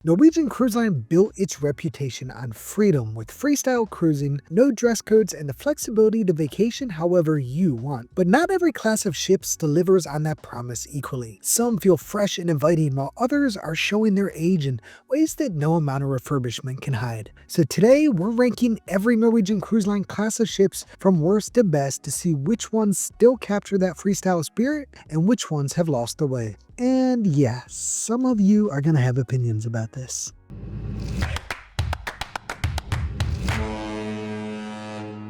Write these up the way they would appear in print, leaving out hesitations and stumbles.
Norwegian Cruise Line built its reputation on freedom with freestyle cruising, no dress codes, and the flexibility to vacation however you want. But not every class of ships delivers on that promise equally. Some feel fresh and inviting, while others are showing their age in ways that no amount of refurbishment can hide. So today, we're ranking every Norwegian Cruise Line class of ships from worst to best to see which ones still capture that freestyle spirit and which ones have lost their way. And yeah, some of you are going to have opinions about this.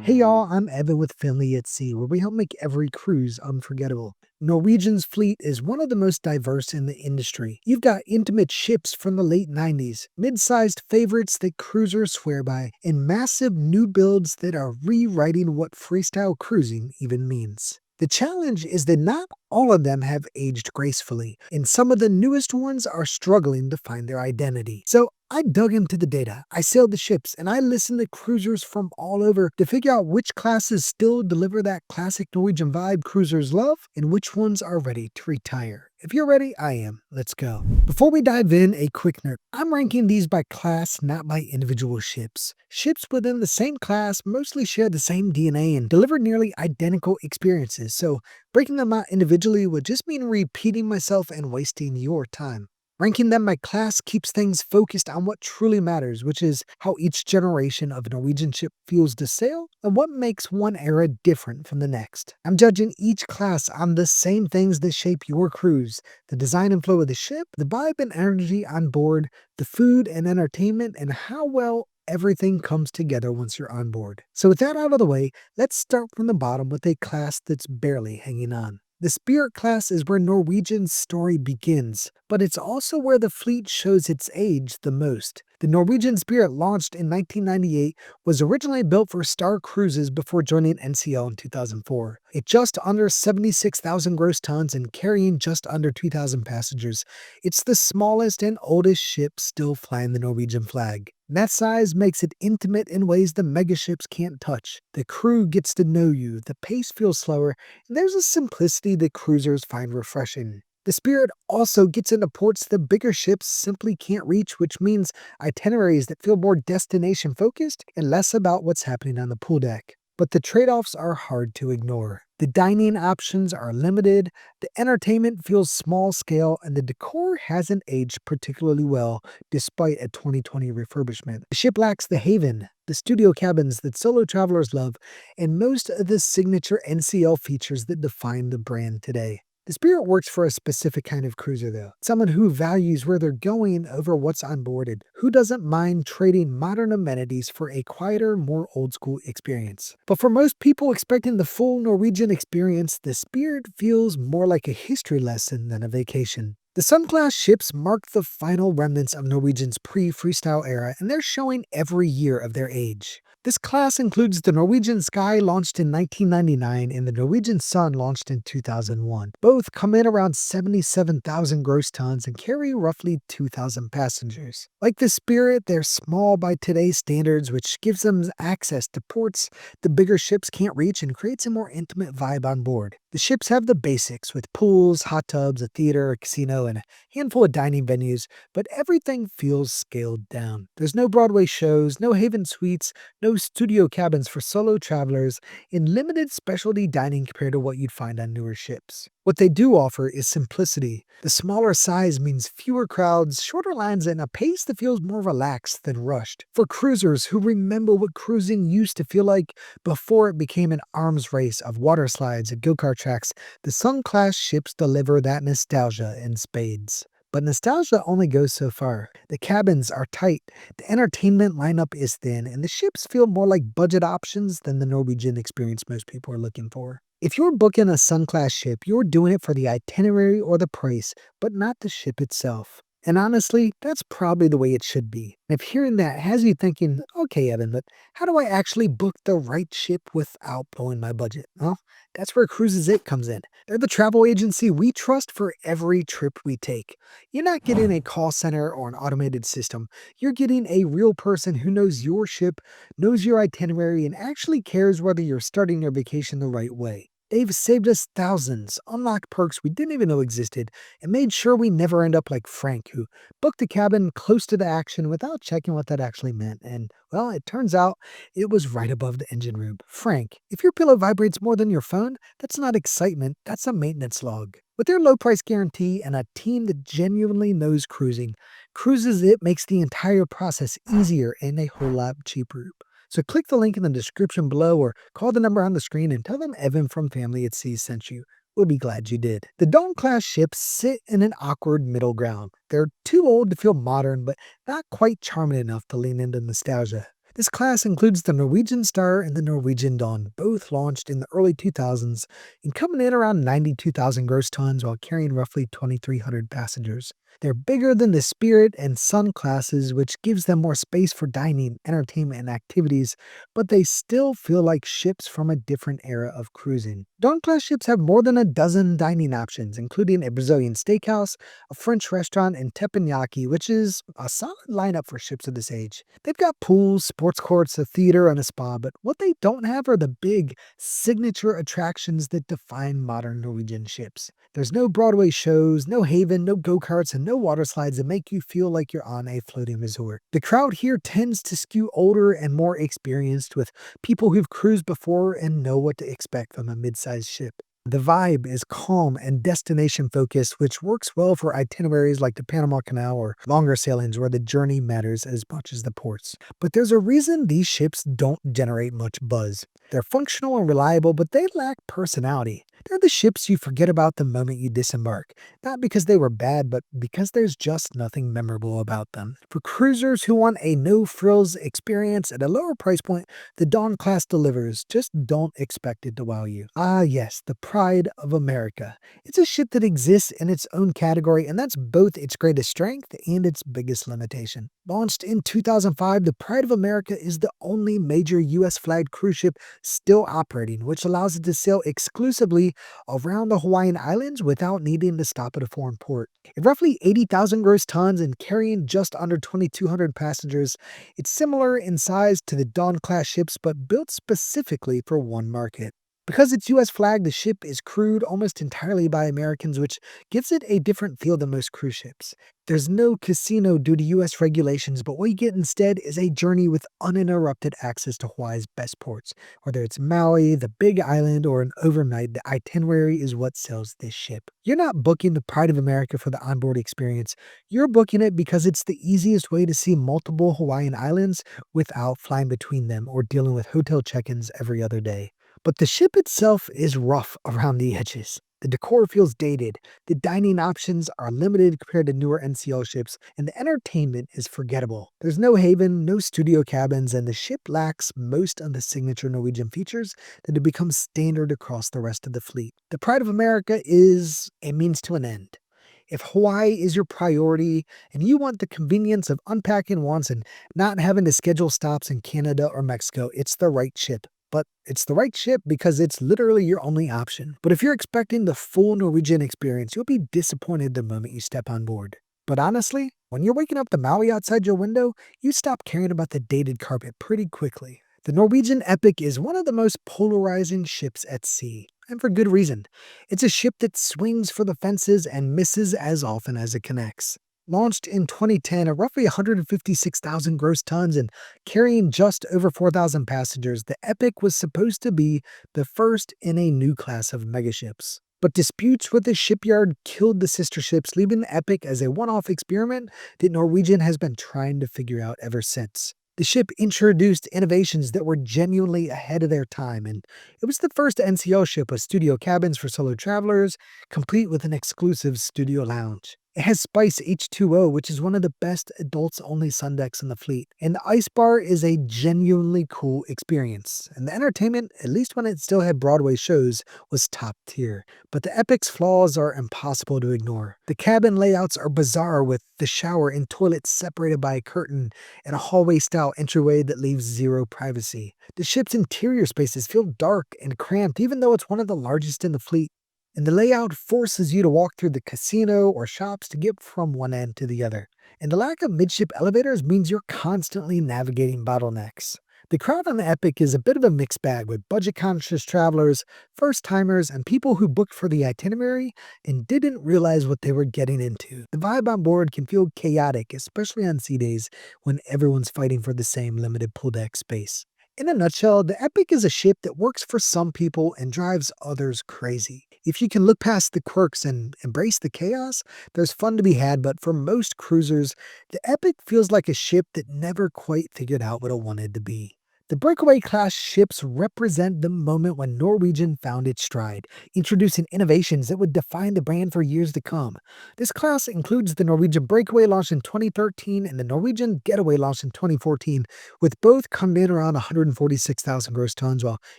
Hey y'all, I'm Evan with Finley at Sea, where we help make every cruise unforgettable. Norwegian's fleet is one of the most diverse in the industry. You've got intimate ships from the late 90s, mid-sized favorites that cruisers swear by, and massive new builds that are rewriting what freestyle cruising even means. The challenge is that not all of them have aged gracefully, and some of the newest ones are struggling to find their identity. So I dug into the data, I sailed the ships, and I listened to cruisers from all over to figure out which classes still deliver that classic Norwegian vibe cruisers love and which ones are ready to retire. If you're ready, I am. Let's go. Before we dive in, a quick note. I'm ranking these by class, not by individual ships. Ships within the same class mostly share the same DNA and deliver nearly identical experiences, so breaking them out individually would just mean repeating myself and wasting your time. Ranking them by class keeps things focused on what truly matters, which is how each generation of Norwegian ship feels to sail and what makes one era different from the next. I'm judging each class on the same things that shape your cruise: the design and flow of the ship, the vibe and energy on board, the food and entertainment, and how well everything comes together once you're on board. So with that out of the way, let's start from the bottom with a class that's barely hanging on. The Spirit class is where Norwegian's story begins, but it's also where the fleet shows its age the most. The Norwegian Spirit, launched in 1998, was originally built for Star Cruises before joining NCL in 2004. At just under 76,000 gross tons and carrying just under 2,000 passengers, it's the smallest and oldest ship still flying the Norwegian flag. That size makes it intimate in ways the megaships can't touch. The crew gets to know you, the pace feels slower, and there's a simplicity that cruisers find refreshing. The Spirit also gets into ports the bigger ships simply can't reach, which means itineraries that feel more destination focused and less about what's happening on the pool deck. But the trade-offs are hard to ignore. The dining options are limited, the entertainment feels small scale, and the decor hasn't aged particularly well despite a 2020 refurbishment. The ship lacks the haven, the studio cabins that solo travelers love, and most of the signature NCL features that define the brand today. The Spirit works for a specific kind of cruiser though, someone who values where they're going over what's onboarded, who doesn't mind trading modern amenities for a quieter, more old-school experience. But for most people expecting the full Norwegian experience, the Spirit feels more like a history lesson than a vacation. The Sun-class ships mark the final remnants of Norwegian's pre-freestyle era, and they're showing every year of their age. This class includes the Norwegian Sky, launched in 1999, and the Norwegian Sun, launched in 2001. Both come in around 77,000 gross tons and carry roughly 2,000 passengers. Like the Spirit, they're small by today's standards, which gives them access to ports the bigger ships can't reach and creates a more intimate vibe on board. The ships have the basics, with pools, hot tubs, a theater, a casino, and a handful of dining venues, but everything feels scaled down. There's no Broadway shows, no Haven suites, no studio cabins for solo travelers, and limited specialty dining compared to what you'd find on newer ships. What they do offer is simplicity. The smaller size means fewer crowds, shorter lines, and a pace that feels more relaxed than rushed. For cruisers who remember what cruising used to feel like before it became an arms race of water slides and go-kart tracks, the Sun-class ships deliver that nostalgia in spades. But nostalgia only goes so far. The cabins are tight, the entertainment lineup is thin, and the ships feel more like budget options than the Norwegian experience most people are looking for. If you're booking a Sun-class ship, you're doing it for the itinerary or the price, but not the ship itself. And honestly, that's probably the way it should be. And if hearing that has you thinking, okay, Evan, but how do I actually book the right ship without blowing my budget? Well, that's where Cruises It comes in. They're the travel agency we trust for every trip we take. You're not getting a call center or an automated system. You're getting a real person who knows your ship, knows your itinerary, and actually cares whether you're starting your vacation the right way. They've saved us thousands, unlocked perks we didn't even know existed, and made sure we never end up like Frank, who booked a cabin close to the action without checking what that actually meant. And, well, it turns out it was right above the engine room. Frank, if your pillow vibrates more than your phone, that's not excitement, that's a maintenance log. With their low price guarantee and a team that genuinely knows cruising, Cruises It makes the entire process easier and a whole lot cheaper. So click the link in the description below or call the number on the screen and tell them Evan from Family at Sea sent you. We'll be glad you did. The Dawn class ships sit in an awkward middle ground. They're too old to feel modern, but not quite charming enough to lean into nostalgia. This class includes the Norwegian Star and the Norwegian Dawn, both launched in the early 2000s and coming in around 92,000 gross tons while carrying roughly 2,300 passengers. They're bigger than the Spirit and Sun classes, which gives them more space for dining, entertainment, and activities, but they still feel like ships from a different era of cruising. Dawn class ships have more than a dozen dining options, including a Brazilian steakhouse, a French restaurant, and teppanyaki, which is a solid lineup for ships of this age. They've got pools, sports courts, a theater, and a spa, but what they don't have are the big, signature attractions that define modern Norwegian ships. There's no Broadway shows, no Haven, no go-karts, and no water slides that make you feel like you're on a floating resort. The crowd here tends to skew older and more experienced, with people who've cruised before and know what to expect from a mid-sized ship. The vibe is calm and destination focused, which works well for itineraries like the Panama Canal or longer sailings where the journey matters as much as the ports. But there's a reason these ships don't generate much buzz. They're functional and reliable, but they lack personality. They're the ships you forget about the moment you disembark, not because they were bad, but because there's just nothing memorable about them. For cruisers who want a no-frills experience at a lower price point, the Dawn class delivers. Just don't expect it to wow you. Ah yes, the Pride of America. It's a ship that exists in its own category, and that's both its greatest strength and its biggest limitation. Launched in 2005, the Pride of America is the only major US-flagged cruise ship still operating, which allows it to sail exclusively around the Hawaiian Islands without needing to stop at a foreign port. At roughly 80,000 gross tons and carrying just under 2,200 passengers, it's similar in size to the Dawn-class ships but built specifically for one market. Because it's US flagged, the ship is crewed almost entirely by Americans, which gives it a different feel than most cruise ships. There's no casino due to US regulations, but what you get instead is a journey with uninterrupted access to Hawaii's best ports. Whether it's Maui, the Big Island, or an overnight, the itinerary is what sells this ship. You're not booking the Pride of America for the onboard experience. You're booking it because it's the easiest way to see multiple Hawaiian islands without flying between them or dealing with hotel check-ins every other day. But the ship itself is rough around the edges. The decor feels dated, the dining options are limited compared to newer NCL ships, and the entertainment is forgettable. There's no haven, no studio cabins, and the ship lacks most of the signature Norwegian features that have become standard across the rest of the fleet. The Pride of America is a means to an end. If Hawaii is your priority and you want the convenience of unpacking once and not having to schedule stops in Canada or Mexico, it's the right ship. But it's the right ship because it's literally your only option. But if you're expecting the full Norwegian experience, you'll be disappointed the moment you step on board. But honestly, when you're waking up the Maui outside your window, you stop caring about the dated carpet pretty quickly. The Norwegian Epic is one of the most polarizing ships at sea, and for good reason. It's a ship that swings for the fences and misses as often as it connects. Launched in 2010 at roughly 156,000 gross tons and carrying just over 4,000 passengers, the Epic was supposed to be the first in a new class of megaships. But disputes with the shipyard killed the sister ships, leaving the Epic as a one-off experiment that Norwegian has been trying to figure out ever since. The ship introduced innovations that were genuinely ahead of their time, and it was the first NCL ship with studio cabins for solo travelers, complete with an exclusive studio lounge. It has Spice H2O, which is one of the best adults-only sun decks in the fleet, and the ice bar is a genuinely cool experience. And the entertainment, at least when it still had Broadway shows, was top tier. But the Epic's flaws are impossible to ignore. The cabin layouts are bizarre, with the shower and toilet separated by a curtain and a hallway-style entryway that leaves zero privacy. The ship's interior spaces feel dark and cramped, even though it's one of the largest in the fleet. And the layout forces you to walk through the casino or shops to get from one end to the other. And the lack of midship elevators means you're constantly navigating bottlenecks. The crowd on the Epic is a bit of a mixed bag with budget conscious travelers, first timers, and people who booked for the itinerary and didn't realize what they were getting into. The vibe on board can feel chaotic, especially on sea days when everyone's fighting for the same limited pool deck space. In a nutshell, the Epic is a ship that works for some people and drives others crazy. If you can look past the quirks and embrace the chaos, there's fun to be had, but for most cruisers, the Epic feels like a ship that never quite figured out what it wanted to be. The Breakaway class ships represent the moment when Norwegian found its stride, introducing innovations that would define the brand for years to come. This class includes the Norwegian Breakaway launched in 2013 and the Norwegian Getaway launched in 2014, with both coming in around 146,000 gross tons while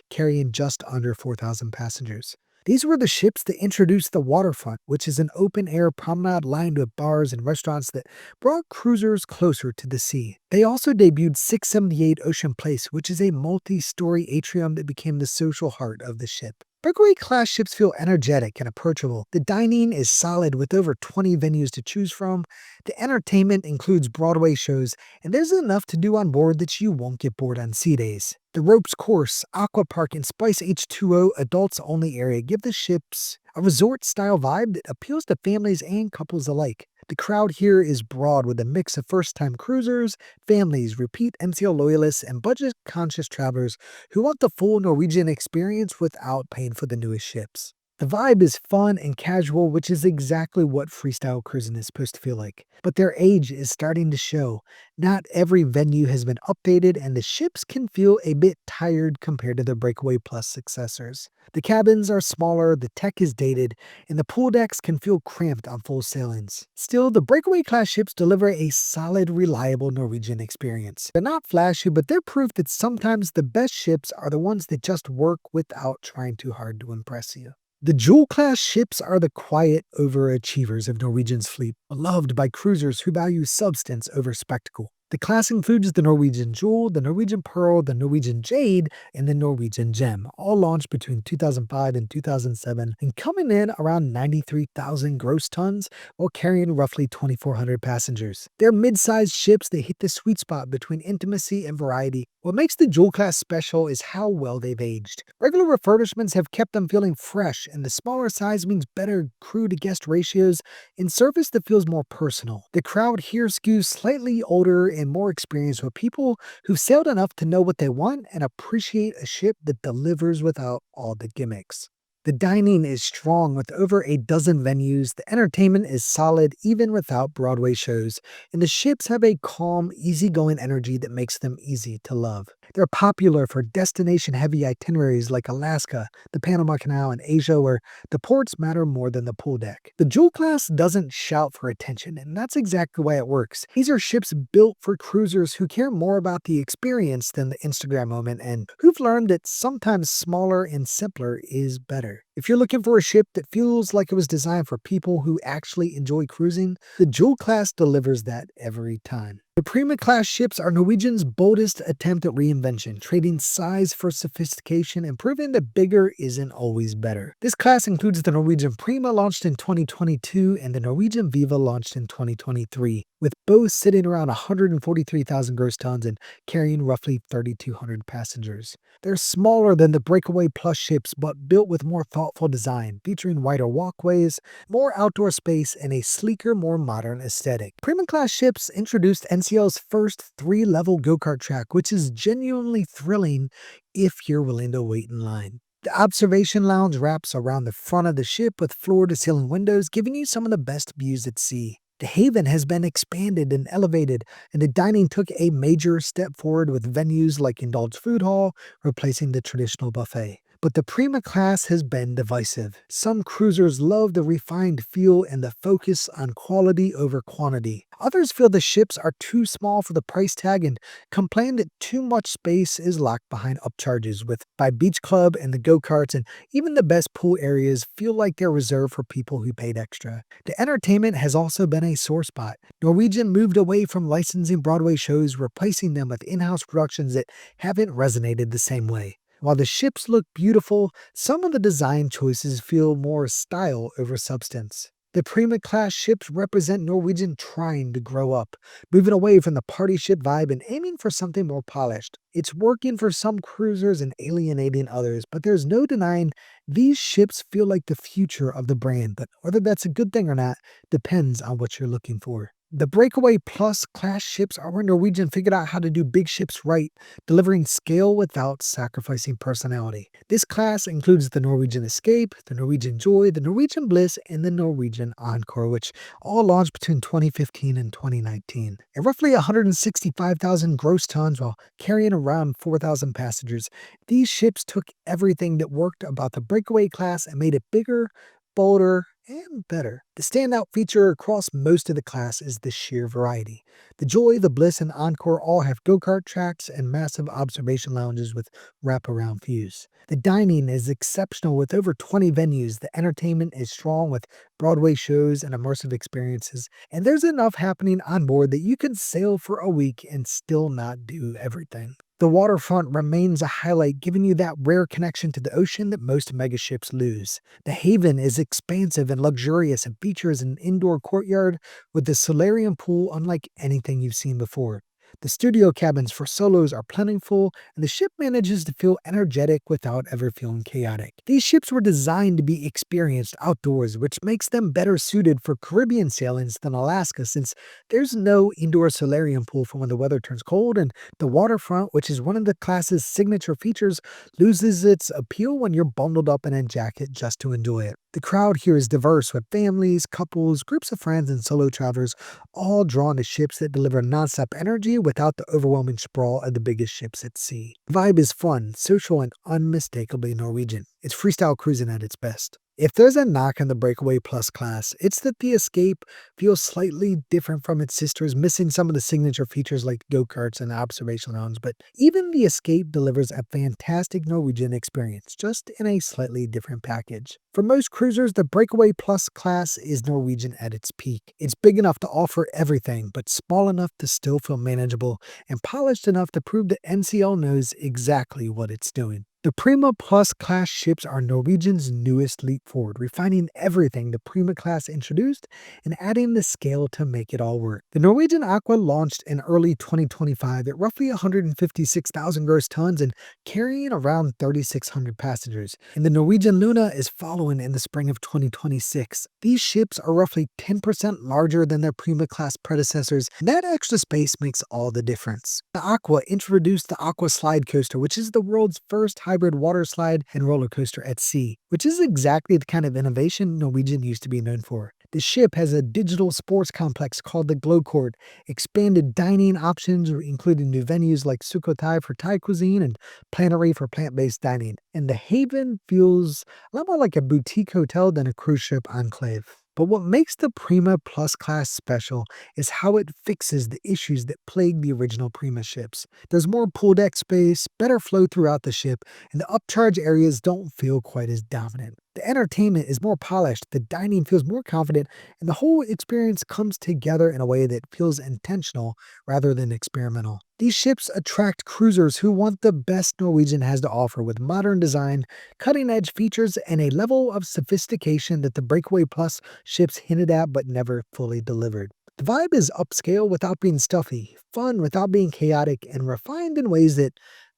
carrying just under 4,000 passengers. These were the ships that introduced the waterfront, which is an open-air promenade lined with bars and restaurants that brought cruisers closer to the sea. They also debuted 678 Ocean Place, which is a multi-story atrium that became the social heart of the ship. Breakaway-class ships feel energetic and approachable. The dining is solid with over 20 venues to choose from. The entertainment includes Broadway shows, and there's enough to do on board that you won't get bored on sea days. The ropes course, aqua park, and Spice H2O adults-only area give the ships a resort-style vibe that appeals to families and couples alike. The crowd here is broad with a mix of first-time cruisers, families, repeat NCL loyalists, and budget-conscious travelers who want the full Norwegian experience without paying for the newest ships. The vibe is fun and casual, which is exactly what freestyle cruising is supposed to feel like. But their age is starting to show. Not every venue has been updated, and the ships can feel a bit tired compared to their Breakaway Plus successors. The cabins are smaller, the tech is dated, and the pool decks can feel cramped on full sailings. Still, the Breakaway class ships deliver a solid, reliable Norwegian experience. They're not flashy, but they're proof that sometimes the best ships are the ones that just work without trying too hard to impress you. The Jewel-class ships are the quiet overachievers of Norwegian's fleet, beloved by cruisers who value substance over spectacle. The class includes the Norwegian Jewel, the Norwegian Pearl, the Norwegian Jade, and the Norwegian Gem, all launched between 2005 and 2007 and coming in around 93,000 gross tons while carrying roughly 2,400 passengers. They're mid-sized ships that hit the sweet spot between intimacy and variety. What makes the Jewel class special is how well they've aged. Regular refurbishments have kept them feeling fresh, and the smaller size means better crew-to-guest ratios and service that feels more personal. The crowd here skews slightly older and more experienced, with people who've sailed enough to know what they want and appreciate a ship that delivers without all the gimmicks. The dining is strong with over a dozen venues, the entertainment is solid even without Broadway shows, and the ships have a calm, easygoing energy that makes them easy to love. They're popular for destination-heavy itineraries like Alaska, the Panama Canal, and Asia, where the ports matter more than the pool deck. The Jewel class doesn't shout for attention, and that's exactly why it works. These are ships built for cruisers who care more about the experience than the Instagram moment, and who've learned that sometimes smaller and simpler is better. If you're looking for a ship that feels like it was designed for people who actually enjoy cruising, the Jewel class delivers that every time. The Prima class ships are Norwegian's boldest attempt at reinvention, trading size for sophistication and proving that bigger isn't always better. This class includes the Norwegian Prima launched in 2022 and the Norwegian Viva launched in 2023, with both sitting around 143,000 gross tons and carrying roughly 3,200 passengers. They're smaller than the Breakaway Plus ships, but built with more thoughtful design, featuring wider walkways, more outdoor space, and a sleeker, more modern aesthetic. Prima class ships introduced NCL's first 3-level go-kart track, which is genuinely thrilling if you're willing to wait in line. The observation lounge wraps around the front of the ship with floor-to-ceiling windows, giving you some of the best views at sea. The Haven has been expanded and elevated, and the dining took a major step forward with venues like Indulge Food Hall replacing the traditional buffet. But the Prima class has been divisive. Some cruisers love the refined feel and the focus on quality over quantity. Others feel the ships are too small for the price tag and complain that too much space is locked behind upcharges, with by Beach Club and the go-karts, and even the best pool areas feel like they're reserved for people who paid extra. The entertainment has also been a sore spot. Norwegian moved away from licensing Broadway shows, replacing them with in-house productions that haven't resonated the same way. While the ships look beautiful, some of the design choices feel more style over substance. The Prima class ships represent Norwegian trying to grow up, moving away from the party ship vibe and aiming for something more polished. It's working for some cruisers and alienating others, but there's no denying these ships feel like the future of the brand. But whether that's a good thing or not depends on what you're looking for. The Breakaway Plus class ships are where Norwegian figured out how to do big ships right, delivering scale without sacrificing personality. This class includes the Norwegian Escape, the Norwegian Joy, the Norwegian Bliss, and the Norwegian Encore, which all launched between 2015 and 2019. At roughly 165,000 gross tons while carrying around 4,000 passengers, these ships took everything that worked about the Breakaway class and made it bigger, bolder, and better. The standout feature across most of the class is the sheer variety. The Joy, the Bliss, and Encore all have go-kart tracks and massive observation lounges with wraparound views. The dining is exceptional with over 20 venues. The entertainment is strong with Broadway shows and immersive experiences, and there's enough happening on board that you can sail for a week and still not do everything. The waterfront remains a highlight, giving you that rare connection to the ocean that most megaships lose. The Haven is expansive and luxurious and features an indoor courtyard with the solarium pool unlike anything you've seen before. The studio cabins for solos are plentiful, and the ship manages to feel energetic without ever feeling chaotic. These ships were designed to be experienced outdoors, which makes them better suited for Caribbean sailings than Alaska, since there's no indoor solarium pool for when the weather turns cold, and the waterfront, which is one of the class's signature features, loses its appeal when you're bundled up in a jacket just to enjoy it. The crowd here is diverse, with families, couples, groups of friends, and solo travelers all drawn to ships that deliver nonstop energy without the overwhelming sprawl of the biggest ships at sea. The vibe is fun, social, and unmistakably Norwegian. It's freestyle cruising at its best. If there's a knock on the Breakaway Plus class, it's that the Escape feels slightly different from its sisters, missing some of the signature features like go-karts and observation lounge, but even the Escape delivers a fantastic Norwegian experience, just in a slightly different package. For most cruisers, the Breakaway Plus class is Norwegian at its peak. It's big enough to offer everything, but small enough to still feel manageable, and polished enough to prove that NCL knows exactly what it's doing. The Prima Plus class ships are Norwegian's newest leap forward, refining everything the Prima class introduced and adding the scale to make it all work. The Norwegian Aqua launched in early 2025 at roughly 156,000 gross tons and carrying around 3,600 passengers, and the Norwegian Luna is following in the spring of 2026. These ships are roughly 10% larger than their Prima class predecessors, and that extra space makes all the difference. The Aqua introduced the Aqua Slide Coaster, which is the world's first hybrid water slide and roller coaster at sea, which is exactly the kind of innovation Norwegian used to be known for. The ship has a digital sports complex called the Glow Court, expanded dining options including new venues like Sukhothai for Thai cuisine and Planetary for plant-based dining, and the Haven feels a lot more like a boutique hotel than a cruise ship enclave. But what makes the Prima Plus class special is how it fixes the issues that plagued the original Prima ships. There's more pool deck space, better flow throughout the ship, and the upcharge areas don't feel quite as dominant. The entertainment is more polished, the dining feels more confident, and the whole experience comes together in a way that feels intentional rather than experimental. These ships attract cruisers who want the best Norwegian has to offer, with modern design, cutting-edge features, and a level of sophistication that the Breakaway Plus ships hinted at but never fully delivered. The vibe is upscale without being stuffy, fun without being chaotic, and refined in ways that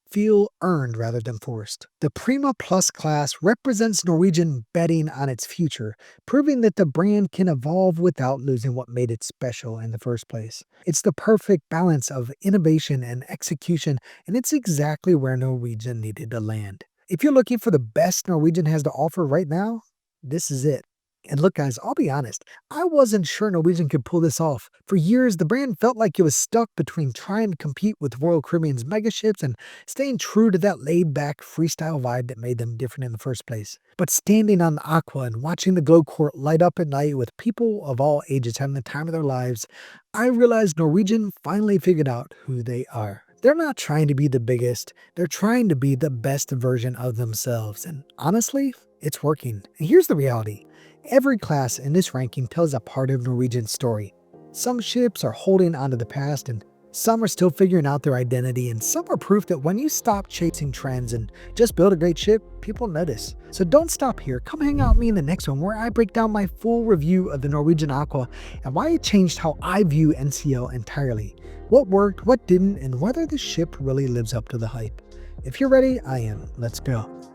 feel earned rather than forced. The Prima Plus class represents Norwegian betting on its future, proving that the brand can evolve without losing what made it special in the first place. It's the perfect balance of innovation and execution, and it's exactly where Norwegian needed to land. If you're looking for the best Norwegian has to offer right now, this is it. And look guys, I'll be honest, I wasn't sure Norwegian could pull this off. For years, the brand felt like it was stuck between trying to compete with Royal Caribbean's megaships and staying true to that laid-back freestyle vibe that made them different in the first place. But standing on the Aqua and watching the Glow Court light up at night with people of all ages having the time of their lives, I realized Norwegian finally figured out who they are. They're not trying to be the biggest, they're trying to be the best version of themselves, and honestly, it's working. And here's the reality. Every class in this ranking tells a part of Norwegian's story. Some ships are holding onto the past, and Some are still figuring out their identity, and some are proof that when you stop chasing trends and just build a great ship, people notice. So don't stop here. Come hang out with me in the next one where I break down my full review of the Norwegian Aqua and why it changed how I view NCL entirely. What worked, what didn't, and whether the ship really lives up to the hype. If you're ready, I am. Let's go.